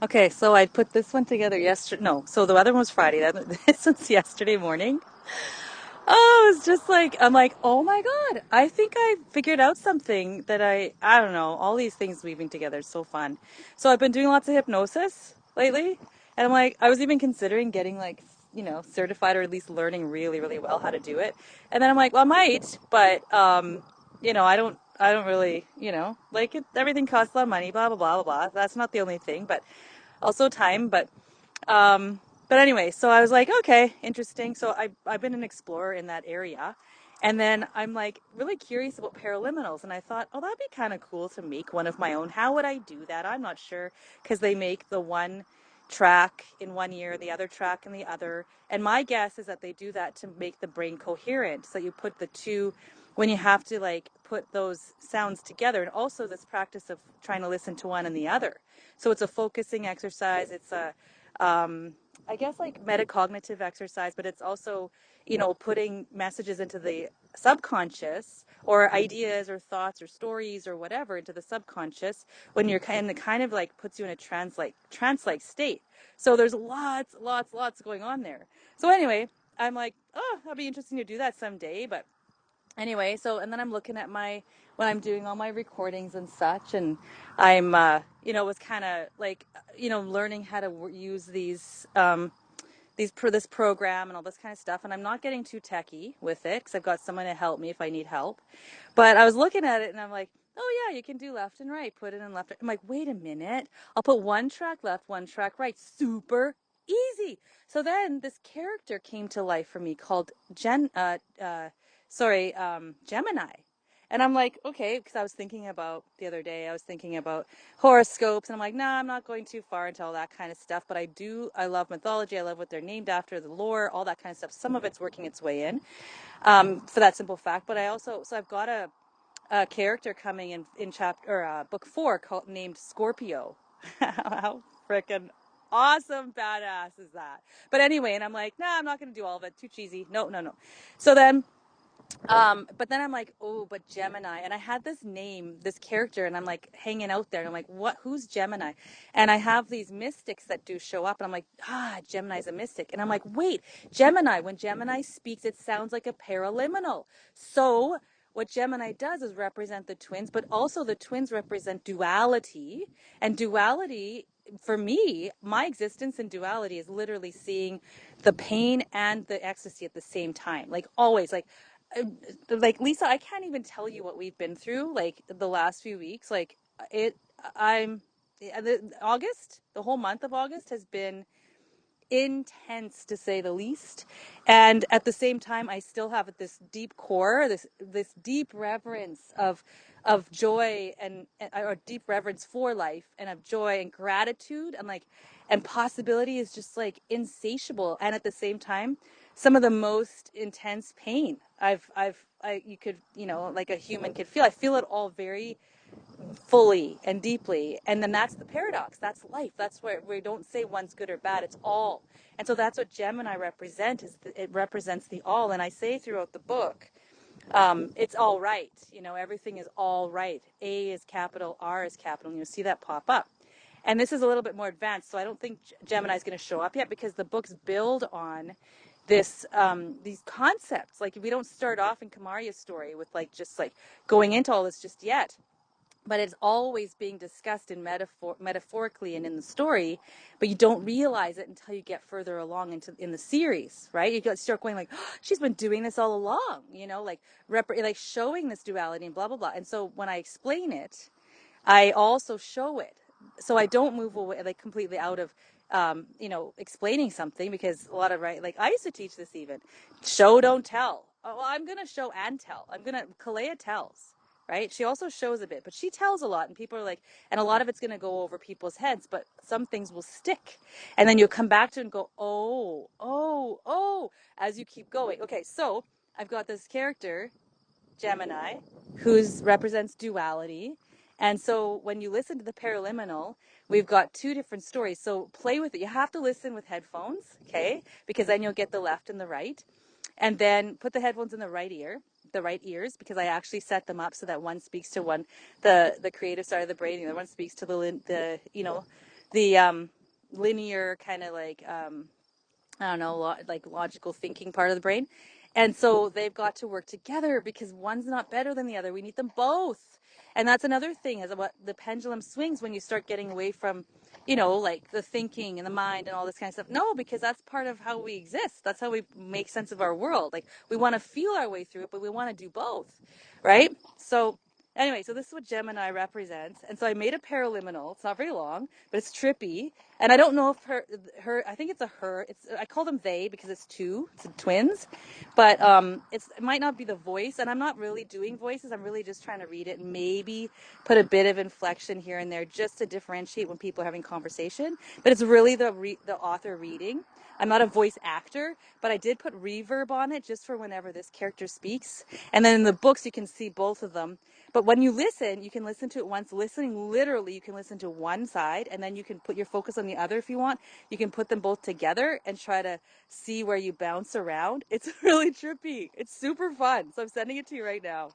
Okay, so I put this one together yesterday. No, so the other one was Friday. This one's yesterday morning. Oh, it's just like I'm like, oh my God, I think I figured out something that I don't know. All these things weaving together is so fun. So I've been doing lots of hypnosis lately, and I'm like, I was even considering getting like, certified or at least learning really, really well how to do it. And then I'm like, well, I might, but I don't really, like it. Everything costs a lot of money, blah blah blah blah blah. That's not the only thing, but also time. Um, but anyway, so I was like, okay, interesting. So I've been an explorer in that area. And then I'm like really curious about paraliminals. And I thought, oh, that'd be kind of cool to make one of my own. How would I do that? I'm not sure because they make the one track in one ear, the other track in the other. And my guess is that they do that to make the brain coherent. So you put the two when you have to like put those sounds together. And also this practice of trying to listen to one and the other. So it's a focusing exercise. It's a um, I guess like metacognitive exercise, but it's also, putting messages into the subconscious or ideas or thoughts or stories or whatever into the subconscious when you're kind of like puts you in a trance like state. So there's lots going on there. So anyway, I'm like, oh, that'd be interesting to do that someday, but anyway, so and then I'm looking at my when I'm doing all my recordings and such, and I'm was kind of like learning how to use this program and all this kind of stuff, and I'm not getting too techy with it because I've got someone to help me if I need help. But I was looking at it and I'm like, oh yeah, you can do left and right, put it in left. I'm like, wait a minute, I'll put one track left, one track right, super easy. So then this character came to life for me called Gemini. And I'm like, okay, because I was thinking about the other day, I was thinking about horoscopes, and I'm like, nah, I'm not going too far into all that kind of stuff. But I love mythology, I love what they're named after, the lore, all that kind of stuff. Some of it's working its way in, for that simple fact. But so I've got a character coming in chapter or book 4 called named Scorpio. How freaking awesome badass is that? But anyway, and I'm like, nah, I'm not going to do all of it. Too cheesy. No, no, no. So then but then I'm like, oh, but Gemini. And I had this name, this character, and I'm like hanging out there. And I'm like, what? Who's Gemini? And I have these mystics that do show up. And I'm like, Gemini's a mystic. And I'm like, wait, Gemini. When Gemini speaks, it sounds like a paraliminal. So what Gemini does is represent the twins, but also the twins represent duality. And duality, for me, my existence in duality is literally seeing the pain and the ecstasy at the same time. Like always, like Lisa, I can't even tell you what we've been through like the last few weeks. Like it, I'm August, the whole month of August has been intense to say the least. And at the same time, I still have this deep core, this deep reverence of joy and or deep reverence for life and of joy and gratitude and possibility is just like insatiable. And at the same time, some of the most intense pain you could, like a human could feel. I feel it all very fully and deeply. And then that's the paradox. That's life. That's where we don't say one's good or bad. It's all. And so that's what Gemini represents. It represents the all. And I say throughout the book, it's all right. Everything is all right. A is capital, R is capital, and you'll see that pop up. And this is a little bit more advanced, so I don't think Gemini is going to show up yet because the books build on these concepts. Like we don't start off in Kamaria's story with like just like going into all this just yet, but it's always being discussed in metaphorically and in the story, but you don't realize it until you get further along in the series, right? You start going like, oh, she's been doing this all along, like showing this duality and blah blah blah. And so when I explain it, I also show it, so I don't move away like completely out of explaining something, because a lot of, right, like I used to teach this even, show don't tell. Oh, well, I'm gonna show and tell. Kalea tells, right? She also shows a bit, but she tells a lot, and people are like, and a lot of it's gonna go over people's heads, but some things will stick, and then you'll come back to it and go, oh, as you keep going. Okay, so I've got this character Gemini, who's represents duality. And so when you listen to the paraliminal, we've got two different stories. So play with it. You have to listen with headphones, okay? Because then you'll get the left and the right. And then put the headphones in the right ear, the right ears, because I actually set them up so that one speaks to the creative side of the brain, and the other one speaks to the linear kind of like I don't know, like logical thinking part of the brain. And so they've got to work together because one's not better than the other. We need them both. And that's another thing is what the pendulum swings when you start getting away from, like the thinking and the mind and all this kind of stuff. No, because that's part of how we exist. That's how we make sense of our world. Like we want to feel our way through it, but we want to do both, right? So anyway, so this is what Gemini represents. And so I made a paraliminal. It's not very long, but it's trippy. And I don't know if I think it's a her. I call them they because it's two, it's twins, but it might not be the voice. And I'm not really doing voices. I'm really just trying to read it and maybe put a bit of inflection here and there just to differentiate when people are having conversation. But it's really the author reading. I'm not a voice actor, but I did put reverb on it just for whenever this character speaks. And then in the books, you can see both of them. But when you listen, you can listen to it once. Listening, literally, you can listen to one side, and then you can put your focus on the other if you want. You can put them both together and try to see where you bounce around. It's really trippy. It's super fun. So I'm sending it to you right now.